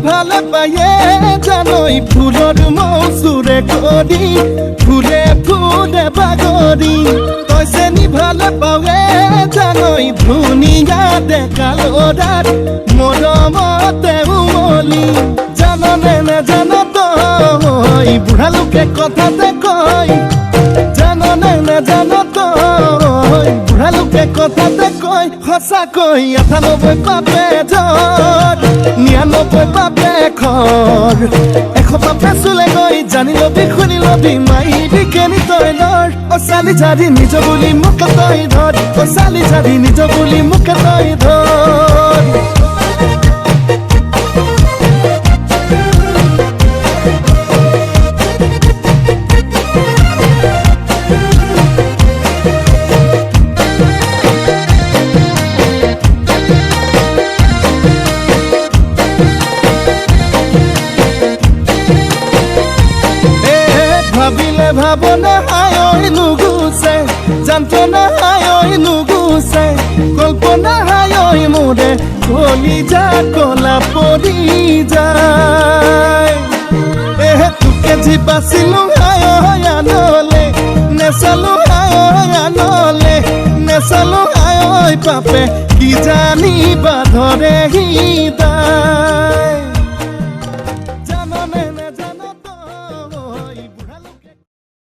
ভালে পায়ে জানই ফুলৰ মৌচুৰে কৰি ফুলে ফুলে বাগৰি তইছে নি ভালে পাৱে জানই ধুনীয়া ডেকা ল'ৰাত মৰমতে উমলি জাননে নেজান তই বুঢ়া লোকে কথাতে কয় জাননে নেজান তই বুঢ়া লোকে কথাতে কয় সঁচাকৈ ৯৮ পাপে জ্বৰ ৯৯ পাপে খৰ ১০০ পাপে চুলে গৈ জানি লবি শুনি লবি মাইবি কেনি তই ধৰ অ চালি জাৰি নিজ বুলি মোকে তই ধৰ অ চালি জাৰি নিজ বুলি মোকে তই ধৰ ভাবিলে ভাবনা হায় নুগুছে যন্ত্ৰণা হায় নুগুছে কল্পনা হায় মোৰে কলিজা কলা পৰি যায় তোকে যি বাচিলো হায় আনলে নেচালো হায় আনলে নেচালো হায় পাপে কি জানিবা ধৰেহি